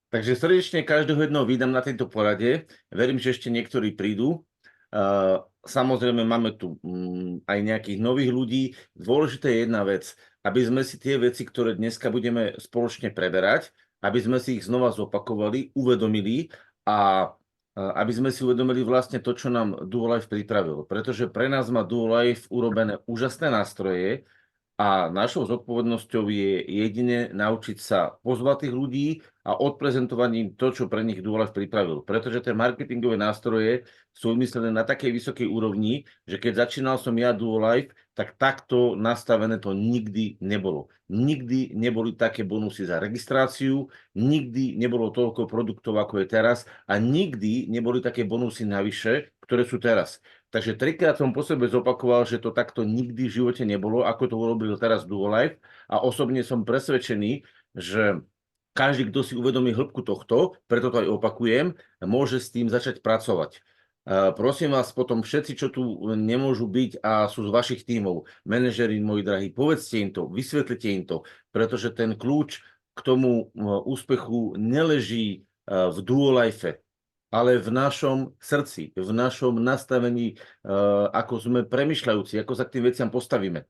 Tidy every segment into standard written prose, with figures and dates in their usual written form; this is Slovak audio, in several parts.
Takže srdečne každého jedného vítam na tejto porade. Verím, že ešte niektorí prídu. Samozrejme, máme tu aj nejakých nových ľudí. Dôležité je jedna vec, aby sme si tie veci, ktoré dneska budeme spoločne preberať, aby sme si ich znova zopakovali, uvedomili a aby sme si uvedomili vlastne to, čo nám Duolife pripravil. Pretože pre nás má Duolife urobené úžasné nástroje, a našou zodpovednosťou je jedine naučiť sa pozvať tých ľudí a odprezentovať im to, čo pre nich Duolife pripravil. Pretože tie marketingové nástroje sú vymyslené na takej vysokej úrovni, že keď začínal som ja Duolife, tak takto nastavené to nikdy nebolo. Nikdy neboli také bonusy za registráciu, nikdy nebolo toľko produktov, ako je teraz a nikdy neboli také bonusy navyše, ktoré sú teraz. Takže trikrát som po sebe zopakoval, že to takto nikdy v živote nebolo, ako to urobil teraz Duolife a osobne som presvedčený, že každý, kto si uvedomí hĺbku tohto, preto to aj opakujem, môže s tým začať pracovať. Prosím vás potom všetci, čo tu nemôžu byť a sú z vašich tímov, manažeri, moji drahí, povedzte im to, vysvetlite im to, pretože ten kľúč k tomu úspechu neleží v Duolife, ale v našom srdci, v našom nastavení, ako sme premyšľajúci, ako sa k tým veciam postavíme.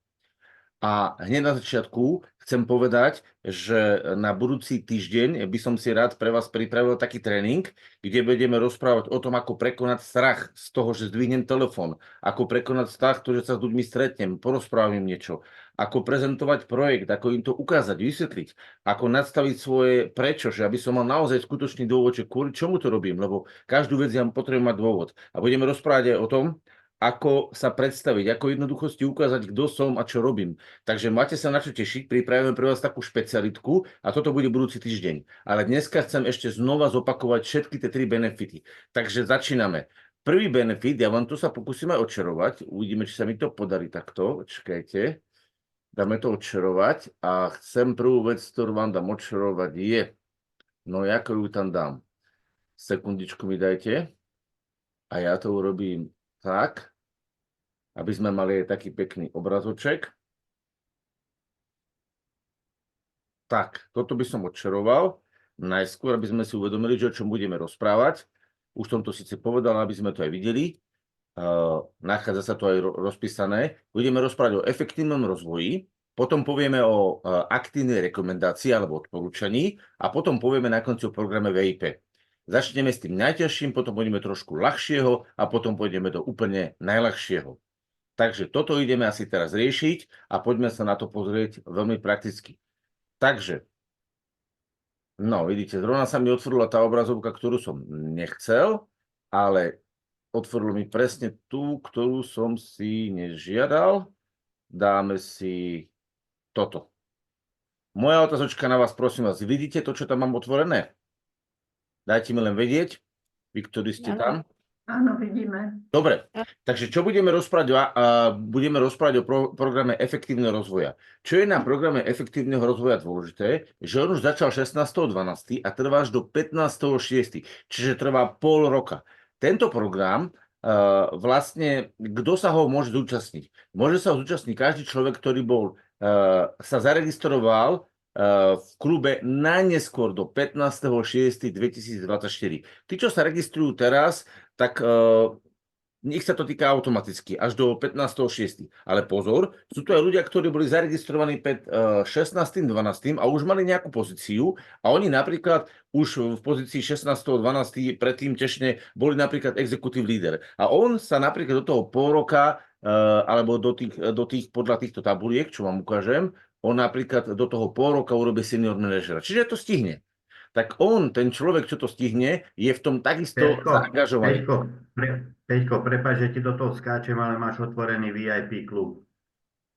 A hneď na začiatku chcem povedať, že na budúci týždeň by som si rád pre vás pripravil taký tréning, kde budeme rozprávať o tom, ako prekonať strach z toho, že zdvihnem telefón, ako prekonať strach, to, že sa s ľuďmi stretnem, porozprávam im niečo, ako prezentovať projekt, ako im to ukázať, vysvetliť, ako nadstaviť svoje prečo, že aby som mal naozaj skutočný dôvod, že kvôli čomu to robím, lebo každú vec ja potrebujem mať dôvod. A budeme rozprávať aj o tom, ako sa predstaviť, ako jednoduchosti ukázať, kto som a čo robím. Takže máte sa na čo tešiť, pripravíme pre vás takú špecialitku a toto bude budúci týždeň. Ale dneska chcem ešte znova zopakovať všetky tie 3 benefity. Takže začíname. Prvý benefit, ja vám tu sa pokúsim aj odčarovať, uvidíme, či sa mi to podarí takto, čakajte. Dáme to odčarovať a chcem prvú vec, ktorú vám dám odčarovať je, no ako ju tam dám. Sekundičku mi dajte a ja to urobím tak, aby sme mali aj taký pekný obrazoček. Tak, toto by som odčaroval. Najskôr, aby sme si uvedomili, že o čom budeme rozprávať. Už som to síce povedal, aby sme to aj videli. Nachádza sa to aj rozpísané. Budeme rozprávať o efektívnom rozvoji, potom povieme o aktívnej rekomendácii alebo odporúčaní a potom povieme na konci o programe VIP. Začneme s tým najťažším, potom pôjdeme trošku ľahšieho a potom pôjdeme do úplne najľahšieho. Takže toto ideme asi teraz riešiť a poďme sa na to pozrieť veľmi prakticky. Takže, no vidíte, zrovna sa mi otvorila tá obrazovka, ktorú som nechcel, ale otvorilo mi presne tú, ktorú som si nežiadal. Dáme si toto. Moja otázočka na vás, prosím vás, vidíte to, čo tam mám otvorené? Dajte mi len vedieť, vy, ktorí ste tam. Áno, vidíme. Dobre, takže čo budeme rozprávať? Budeme rozprávať o programe efektívneho rozvoja. Čo je na programe efektívneho rozvoja dôležité, že on už začal 16.12. a trvá až do 15.6., čiže trvá pol roka. Tento program vlastne, kto sa ho môže zúčastniť? Môže sa ho zúčastniť každý človek, ktorý sa zaregistroval v klube najneskôr do 15.6.2024. Tí, čo sa registrujú teraz, tak nech sa to týka automaticky, až do 15.6. Ale pozor, sú tu aj ľudia, ktorí boli zaregistrovaní pred 16.12. a už mali nejakú pozíciu a oni napríklad už v pozícii 16.12. predtým tešne boli napríklad executive leader. A on sa napríklad do toho pol roka alebo do tých podľa týchto tabuliek, čo vám ukážem, on napríklad do toho pol roka urobí senior manažera. Čiže to stihne. Tak on, ten človek, čo to stihne, je v tom takisto zaangažovaný. Peťko, prepáč, že ti do toho skáčem, ale máš otvorený VIP klub.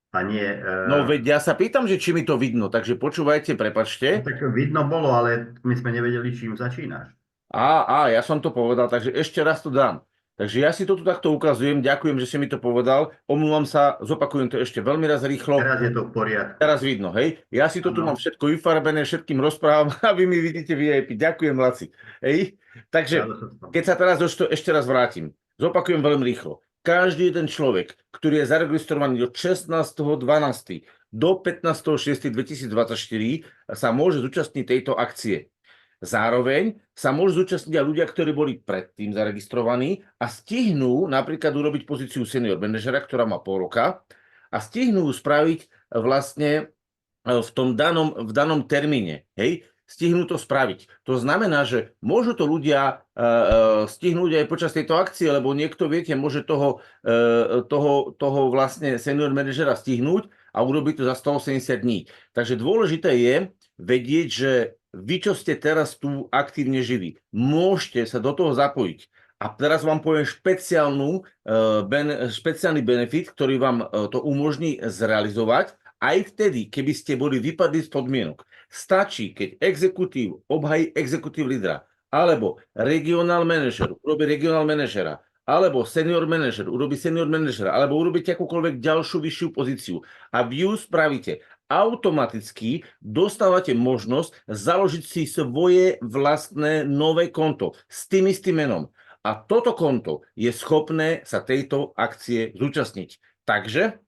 A nie... No veď ja sa pýtam, že či mi to vidno, takže počúvajte, prepačte. No, tak vidno bolo, ale my sme nevedeli, čím začínaš. Ja som to povedal, takže ešte raz to dám. Takže ja si to tu takto ukazujem, ďakujem, že si mi to povedal, omlúvam sa, zopakujem to ešte veľmi raz rýchlo. Teraz je to v poriadku. Teraz vidno, hej? Ja si to tu mám všetko vyfarbené, všetkým rozprávam a vy mi vidíte VIP. Ďakujem, Laci. Hej? Takže, keď sa teraz ešte raz vrátim, zopakujem veľmi rýchlo. Každý jeden človek, ktorý je zaregistrovaný od 16.12. do 15.6.2024 sa môže zúčastniť tejto akcie. Zároveň sa môžu zúčastniť aj ľudia, ktorí boli predtým zaregistrovaní a stihnú napríklad urobiť pozíciu senior manažera, ktorá má pol roka a stihnú spraviť vlastne v danom termíne. Hej? Stihnú to spraviť. To znamená, že môžu to ľudia stihnúť aj počas tejto akcie, lebo niekto, viete, môže toho vlastne senior manažera stihnúť a urobiť to za 180 dní. Takže dôležité je vedieť, že vy, čo ste teraz tu aktívne živí, môžete sa do toho zapojiť. A teraz vám poviem špeciálny benefit, ktorý vám to umožní zrealizovať, aj vtedy, keby ste boli vypadli z podmienok. Stačí, keď exekutív obhají exekutív lídra, alebo regionál manažer urobí regionál manažera, alebo senior manažer urobí senior manažera, alebo urobíte akúkoľvek ďalšiu vyššiu pozíciu a vy ju spravíte, automaticky dostávate možnosť založiť si svoje vlastné nové konto s tým istým menom. A toto konto je schopné sa tejto akcie zúčastniť. Takže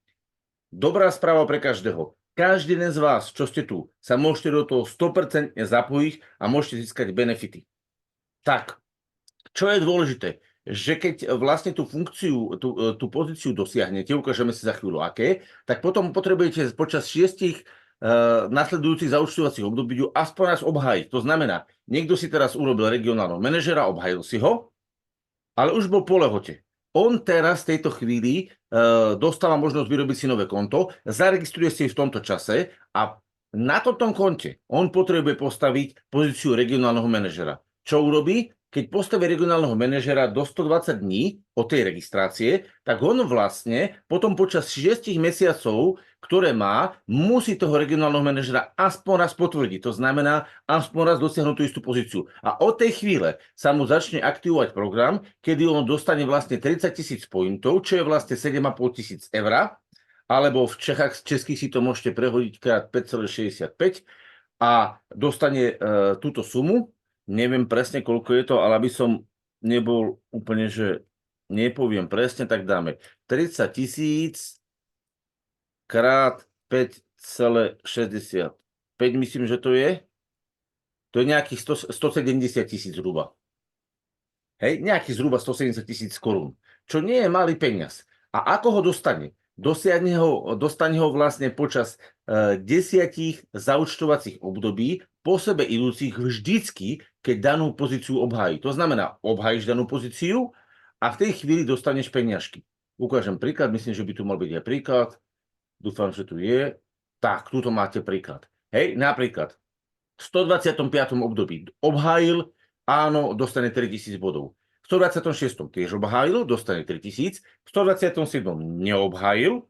dobrá správa pre každého. Každý jeden z vás, čo ste tu, sa môžete do toho 100% zapojiť a môžete získať benefity. Tak, čo je dôležité? Že keď vlastne tú funkciu, tú pozíciu dosiahnete, ukážeme si za chvíľu aké, tak potom potrebujete počas 6 nasledujúcich zaúčtovacích období ju aspoň raz obhájiť. To znamená, niekto si teraz urobil regionálneho manažera, obhajil si ho, ale už bol po lehote. On teraz v tejto chvíli dostáva možnosť vyrobiť si nové konto, zaregistruje si v tomto čase a na tomto konte on potrebuje postaviť pozíciu regionálneho manažera. Čo urobí? Keď postaví regionálneho manažera do 120 dní od tej registrácie, tak on vlastne potom počas 6 mesiacov, ktoré má, musí toho regionálneho manažera aspoň raz potvrdiť. To znamená, aspoň raz dosiahnuť tú istú pozíciu. A od tej chvíle sa mu začne aktivovať program, kedy on dostane vlastne 30 000 pointov, čo je vlastne 7 500 eur, alebo v českých si to môžete prehodiť krát 5,65 a dostane túto sumu. Neviem presne, koľko je to, ale aby som nebol úplne, že nepoviem presne, tak dáme 30 000 krát 5,65, myslím, že to je. To je nejakých 170 000 zhruba. Hej, nejakých zhruba 170 000 korún, čo nie je malý peniaz. A ako ho dostane? Dostane ho vlastne počas 10 zaúčtovacích období po sebe idúcich vždycky, keď danú pozíciu obhájí. To znamená, obhájíš danú pozíciu a v tej chvíli dostaneš peniažky. Ukážem príklad, myslím, že by tu mal byť aj príklad. Dúfam, že tu je. Tak, tuto máte príklad. Hej, napríklad v 125. období obhájil, áno, dostane 3000 bodov. V 126. tiež obhájil, dostane 3000, v 127. neobhájil,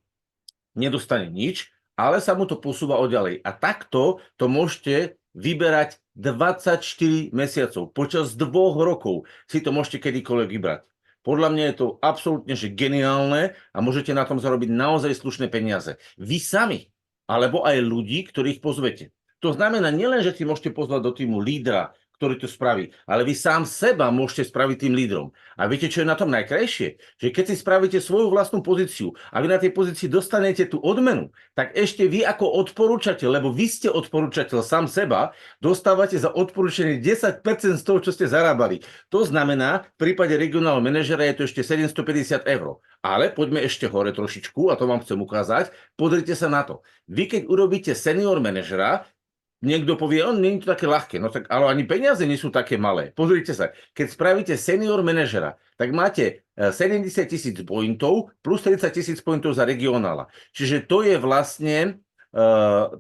nedostane nič, ale sa mu to posúva oďalej. A takto to môžete vyberať 24 mesiacov. Počas 2 rokov si to môžete kedykoľvek vybrať. Podľa mňa je to absolútne že geniálne a môžete na tom zarobiť naozaj slušné peniaze. Vy sami, alebo aj ľudí, ktorých pozvete. To znamená nielen, že si môžete pozvať do týmu lídra, ktorý to spraví, ale vy sám seba môžete spraviť tým lídrom. A viete, čo je na tom najkrajšie? Že keď si spravíte svoju vlastnú pozíciu a vy na tej pozícii dostanete tú odmenu, tak ešte vy ako odporúčateľ, lebo vy ste odporúčateľ sám seba, dostávate za odporúčanie 10% z toho, čo ste zarábali. To znamená, v prípade regionálneho manažera je to ešte 750 eur. Ale poďme ešte hore trošičku, a to vám chcem ukázať. Pozrite sa na to. Vy keď urobíte senior manažera, niekto povie, nie je to také ľahké, no tak, ale ani peniaze nie sú také malé. Pozrite sa, keď spravíte senior manažera, tak máte 70 000 pointov plus 30 000 pointov za regionála. Čiže to je vlastne 100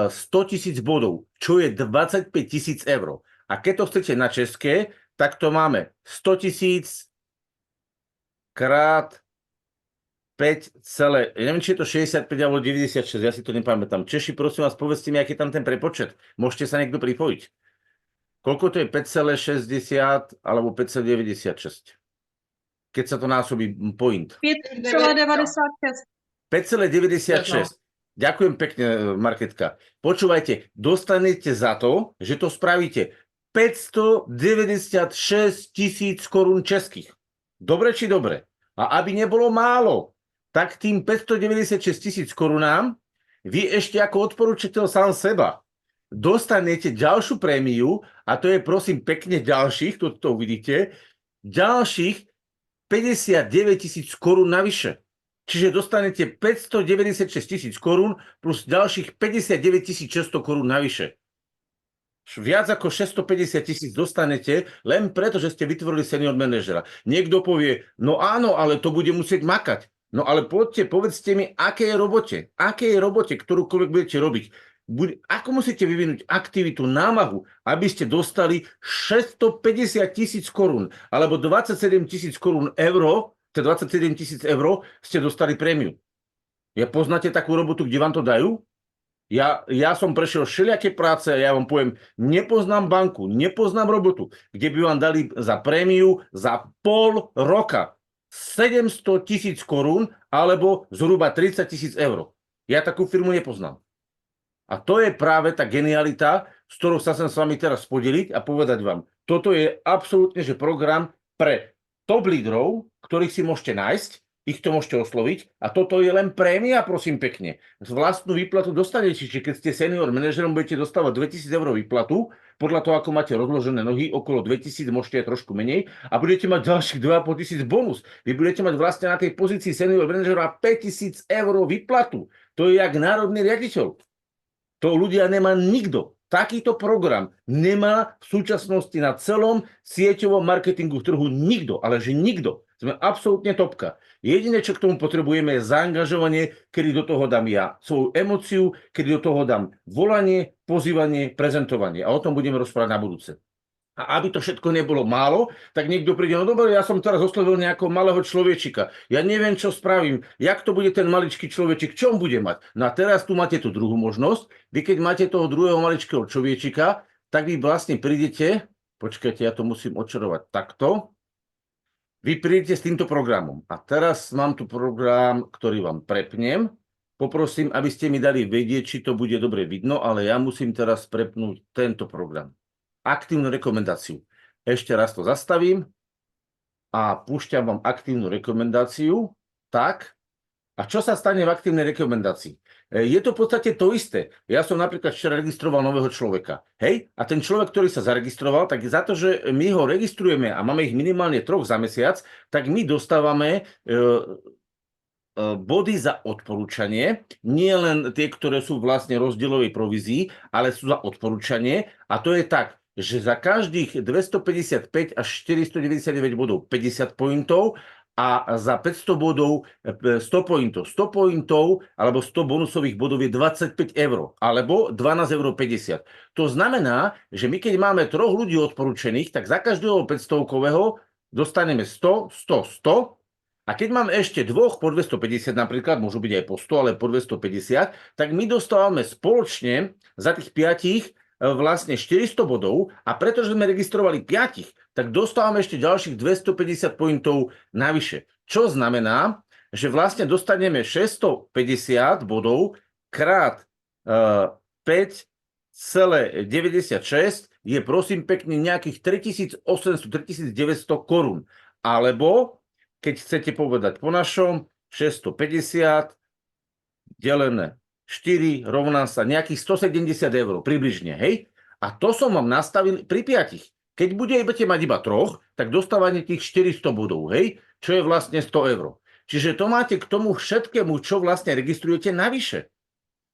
000 bodov, čo je 25 000 eur. A keď to chcete na české, tak to máme 100 000 krát 5, neviem, či je to 65 alebo 96, ja si to nepamätám. Češi, prosím vás, povedzte mi, aký je tam ten prepočet. Môžete sa niekto pripojiť. Koľko to je 5,60 alebo 5,96? Keď sa to násobí point. 5,96. 5,96. Ďakujem pekne, Marketka. Počúvajte, dostanete za to, že to spravíte 596 000 korún českých. Dobre či dobre? A aby nebolo málo, tak tým 596 000 korunám vy ešte ako odporúčateľ sám seba dostanete ďalšiu prémiu, a to je prosím pekne ďalších, to uvidíte, ďalších 59 000 korún navyše. Čiže dostanete 596 000 korún plus ďalších 59 600 korún navyše. Viac ako 650 000 dostanete len preto, že ste vytvorili senior manažera. Niekto povie, no áno, ale to bude musieť makať. No ale poďte, povedzte mi, aké je robote, ktorúkoľvek budete robiť. Ako musíte vyvinúť aktivitu, námahu, aby ste dostali 650 000 korún alebo 27 000 korún euro, teda 27 000 eur ste dostali prémiu. Poznáte takú robotu, kde vám to dajú? Ja som prešiel všelijaké práce a ja vám poviem, nepoznám banku, nepoznám robotu, kde by vám dali za prémiu za pol roka 700 000 korún alebo zhruba 30 000 eur. Ja takú firmu nepoznám. A to je práve tá genialita, s ktorou sa chcem s vami teraz podeliť a povedať vám. Toto je absolútne že program pre top lídrov, ktorých si môžete nájsť, ich to môžete osloviť a toto je len prémia, prosím pekne. Vlastnú výplatu dostanete, čiže keď ste senior manažerom, budete dostávať 2000 eur výplatu, podľa toho, ako máte rozložené nohy, okolo 2000, môžete aj trošku menej a budete mať ďalších 2500 bonus. Vy budete mať vlastne na tej pozícii senior manažera 5000 eur výplatu. To je jak národný riaditeľ. To ľudia nemá nikto. Takýto program nemá v súčasnosti na celom sieťovom marketingu v trhu nikto, ale že nikto. Sme absolútne topka. Jediné, čo k tomu potrebujeme, je zaangažovanie, kedy do toho dám ja svoju emóciu, kedy do toho dám volanie, pozývanie, prezentovanie. A o tom budeme rozprávať na budúce. A aby to všetko nebolo málo, tak niekto príde, no dobre, ja som teraz oslovil nejakého malého človečika. Ja neviem, čo spravím. Jak to bude ten maličký človečik, čo on bude mať? No a teraz tu máte tú druhú možnosť. Vy keď máte toho druhého maličkého človečika, tak vy vlastne prídete, počkajte, ja to musím odčarovať takto. Vy prídete s týmto programom. A teraz mám tu program, ktorý vám prepnem. Poprosím, aby ste mi dali vedieť, či to bude dobre vidno, ale ja musím teraz prepnúť tento program. Aktívnu rekomendáciu. Ešte raz to zastavím a púšťam vám aktívnu rekomendáciu. Tak. A čo sa stane v aktívnej rekomendácii? Je to v podstate to isté. Ja som napríklad včera registroval nového človeka. Hej? A ten človek, ktorý sa zaregistroval, tak za to, že my ho registrujeme a máme ich minimálne 3 za mesiac, tak my dostávame body za odporúčanie, nie len tie, ktoré sú vlastne rozdielovej provízii, ale sú za odporúčanie. A to je tak, že za každých 255 až 499 bodov 50 pointov a za 500 bodov 100 pointov. 100 pointov alebo 100 bonusových bodov je 25 eur alebo 12,50 eur. To znamená, že my keď máme 3 ľudí odporúčených, tak za každého 500-kového dostaneme 100, 100, 100. A keď máme ešte 2 po 250 napríklad, môžu byť aj po 100, ale po 250, tak my dostávame spoločne za tých 5 vlastne 400 bodov a pretože sme registrovali 5, tak dostávame ešte ďalších 250 pointov navyše. Čo znamená, že vlastne dostaneme 650 bodov krát 5,96 je prosím pekne nejakých 3800-3900 korún. Alebo, keď chcete povedať po našom, 650 delené 4 rovná sa nejakých 170 eur približne, hej? A to som vám nastavil pri 5. Keď budete mať iba 3, tak dostávate tých 400 bodov, hej? Čo je vlastne 100 eur. Čiže to máte k tomu všetkému, čo vlastne registrujete navyše.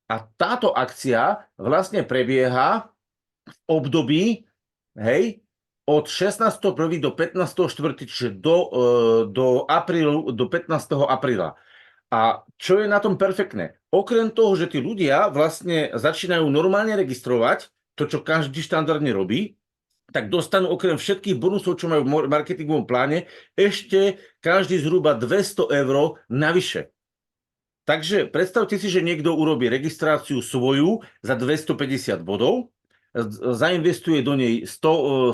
A táto akcia vlastne prebieha v období, hej, od 16.1. do 15.4., čiže do 15. apríla. A čo je na tom perfektné? Okrem toho, že tí ľudia vlastne začínajú normálne registrovať, to, čo každý štandardne robí, tak dostanú okrem všetkých bonusov, čo majú v marketingovom pláne, ešte každý zhruba 200 eur navyše. Takže predstavte si, že niekto urobí registráciu svoju za 250 bodov, zainvestuje do nej 120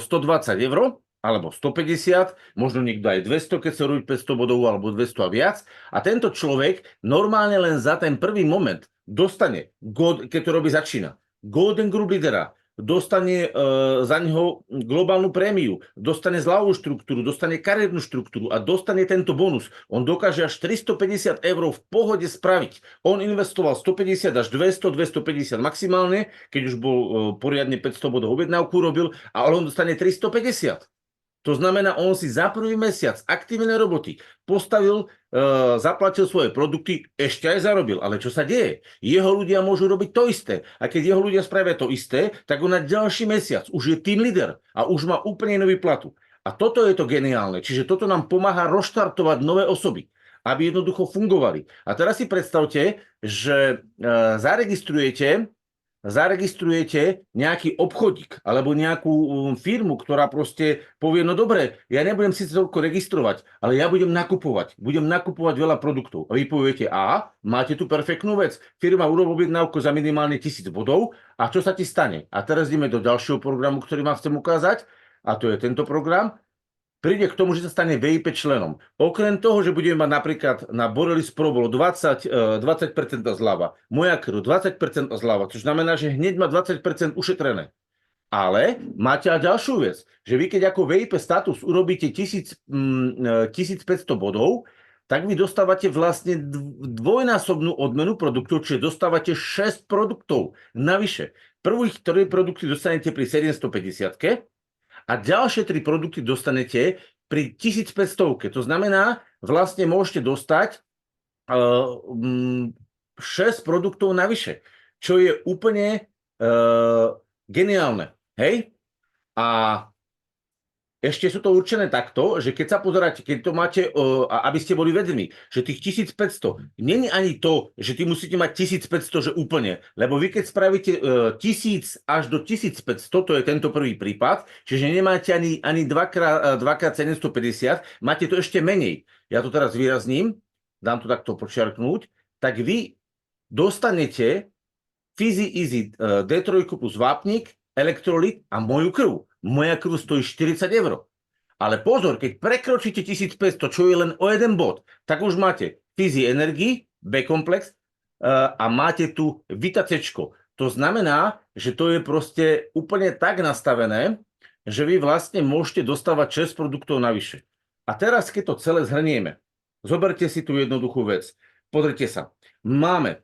eur, alebo 150, možno niekto aj 200, keď sa robí 500 bodov, alebo 200 a viac. A tento človek normálne len za ten prvý moment dostane, keď to robí začína, Golden Group lídera, dostane za neho globálnu prémiu, dostane zľavovú štruktúru, dostane kariérnu štruktúru a dostane tento bonus. On dokáže až 350 eur v pohode spraviť. On investoval 150 až 200, 250 maximálne, keď už bol poriadne 500 bodov objednávku robil, ale on dostane 350. To znamená, on si za prvý mesiac aktívnej roboty postavil, zaplatil svoje produkty, ešte aj zarobil. Ale čo sa deje? Jeho ľudia môžu robiť to isté. A keď jeho ľudia spravia to isté, tak on na ďalší mesiac už je team leader a už má úplne nový platu. A toto je to geniálne. Čiže toto nám pomáha rozštartovať nové osoby, aby jednoducho fungovali. A teraz si predstavte, že zaregistrujete nejaký obchodík alebo nejakú firmu, ktorá proste povie, no dobre, ja nebudem síce toľko registrovať, ale ja budem nakupovať veľa produktov. A vy poviete, máte tu perfektnú vec, firma urobí objednávku za minimálne 1000 bodov a čo sa ti stane? A teraz ideme do ďalšieho programu, ktorý vám chcem ukázať, a to je tento program. Príde k tomu, že sa stane VIP členom. Okrem toho, že budeme mať napríklad na Borelis Pro bolo 20% zľava, moja krv 20% zľava, čo znamená, že hneď má 20% ušetrené. Ale máte aj ďalšiu vec, že vy keď ako VIP status urobíte 1500 bodov, tak vy dostávate vlastne dvojnásobnú odmenu produktov, čiže dostávate 6 produktov navyše. Prvých 3 produkty dostanete pri 750-ke, a ďalšie 3 produkty dostanete pri 1500. To znamená, vlastne môžete dostať 6 produktov navyše, čo je úplne geniálne. Hej? A ešte sú to určené takto, že keď sa pozeráte, keď to máte, aby ste boli vedomí, že tých 1500, nie je ani to, že ty musíte mať 1500, že úplne, lebo vy keď spravíte 1000 až do 1500, to je tento prvý prípad, čiže nemáte ani 2x750, máte to ešte menej. Ja to teraz vyrazním, dám to takto počiarknúť, tak vy dostanete Fizzy Easy D3 plus vápnik, elektrolyt a moju krv. Moja krv stojí 40 eur. Ale pozor, keď prekročíte 1500, čo je len o jeden bod, tak už máte Fizzy Energy, B-komplex a máte tu Vita C-čko. To znamená, že to je proste úplne tak nastavené, že vy vlastne môžete dostávať 6 produktov navyše. A teraz, keď to celé zhrnieme, zoberte si tú jednoduchú vec. Pozrite sa, máme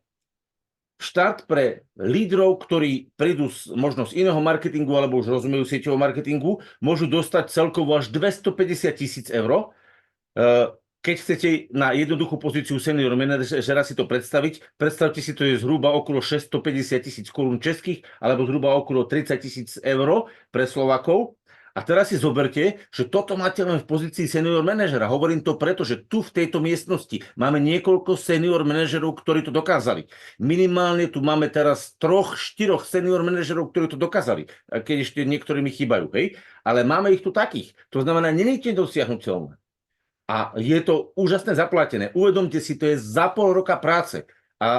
štart pre lídrov, ktorí prídu možno z iného marketingu alebo už rozumejú sieťového marketingu, môžu dostať celkovo až 250 000 eur. Keď chcete na jednoduchú pozíciu senior manažera si to predstaviť, predstavte si, to je zhruba okolo 650 000 korún českých alebo zhruba okolo 30 000 eur pre Slovákov. A teraz si zoberte, že toto máte len v pozícii senior manažera. Hovorím to preto, že tu v tejto miestnosti máme niekoľko senior manažerov, ktorí to dokázali. Minimálne tu máme teraz 3-4 senior manažerov, ktorí to dokázali, keď ešte niektorí mi chýbajú. Hej? Ale máme ich tu takých. To znamená, nie je to dosiahnuteľné. A je to úžasne zaplatené. Uvedomte si, to je za pol roka práce. A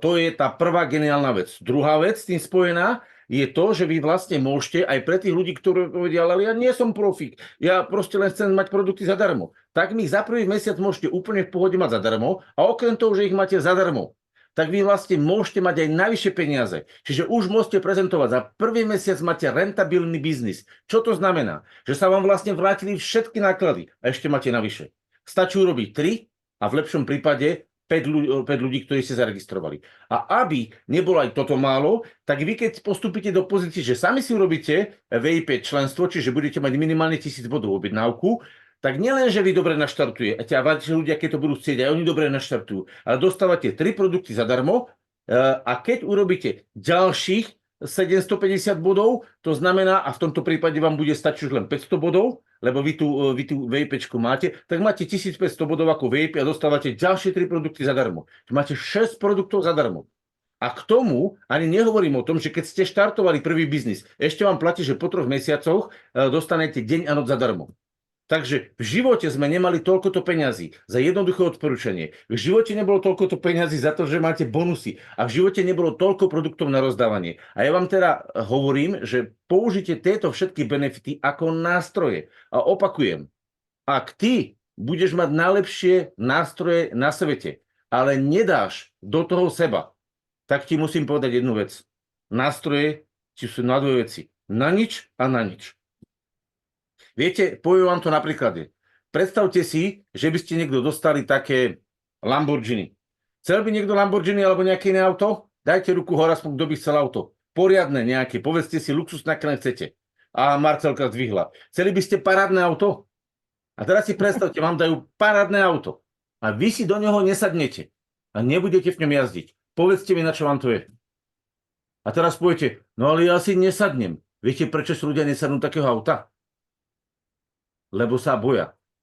to je tá prvá geniálna vec. Druhá vec s tým spojená je to, že vy vlastne môžete aj pre tých ľudí, ktorí povedia, ale ja nie som profík, ja proste len chcem mať produkty zadarmo. Tak my ich za prvý mesiac môžete úplne v pohode mať zadarmo a okrem toho, že ich máte zadarmo, tak vy vlastne môžete mať aj najvyššie peniaze. Čiže už môžete prezentovať, za prvý mesiac máte rentabilný biznis. Čo to znamená? Že sa vám vlastne vrátili všetky náklady a ešte máte navyše. Stačí urobiť 3 a v lepšom prípade 5 ľudí, ktorí ste zaregistrovali. A aby nebolo aj toto málo, tak vy keď postupíte do pozície, že sami si urobíte VIP členstvo, čiže budete mať minimálne 1000 bodov objednávku, tak nielen, že vy dobre naštartujete, a vaši ľudia, keď to budú chcieť, aj oni dobre naštartujú, ale dostávate 3 produkty zadarmo a keď urobíte ďalších 750 bodov, to znamená, a v tomto prípade vám bude stačiť už len 500 bodov, lebo vy tú VIPčku máte, tak máte 1500 bodov ako VIP a dostávate ďalšie 3 produkty zadarmo. Máte 6 produktov zadarmo. A k tomu ani nehovorím o tom, že keď ste štartovali prvý biznis, ešte vám platí, že po 3 mesiacoch dostanete deň a noc zadarmo. Takže v živote sme nemali toľkoto peňazí za jednoduché odporúčanie. V živote nebolo toľkoto peňazí za to, že máte bonusy. A v živote nebolo toľko produktov na rozdávanie. A ja vám teda hovorím, že použite tieto všetky benefity ako nástroje. A opakujem, ak ty budeš mať najlepšie nástroje na svete, ale nedáš do toho seba, tak ti musím povedať jednu vec. Nástroje či sú na dve veci. Na nič a na nič. Viete, poviem vám to na príklade. Predstavte si, že by ste niekto dostali také Lamborghini. Chcel by niekto Lamborghini alebo nejaké iné auto? Dajte ruku hore, aspoň kto by chcel auto. Poriadne nejaké, povedzte si luxusné, aké len chcete. A Marcelka zdvihla. Chceli by ste parádne auto? A teraz si predstavte, vám dajú parádne auto. A vy si do neho nesadnete. A nebudete v ňom jazdiť. Povedzte mi, na čo vám to je. A teraz poviete, no ale ja si nesadnem. Viete, prečo si ľudia nesadnú takého auta? Lebo sa boja.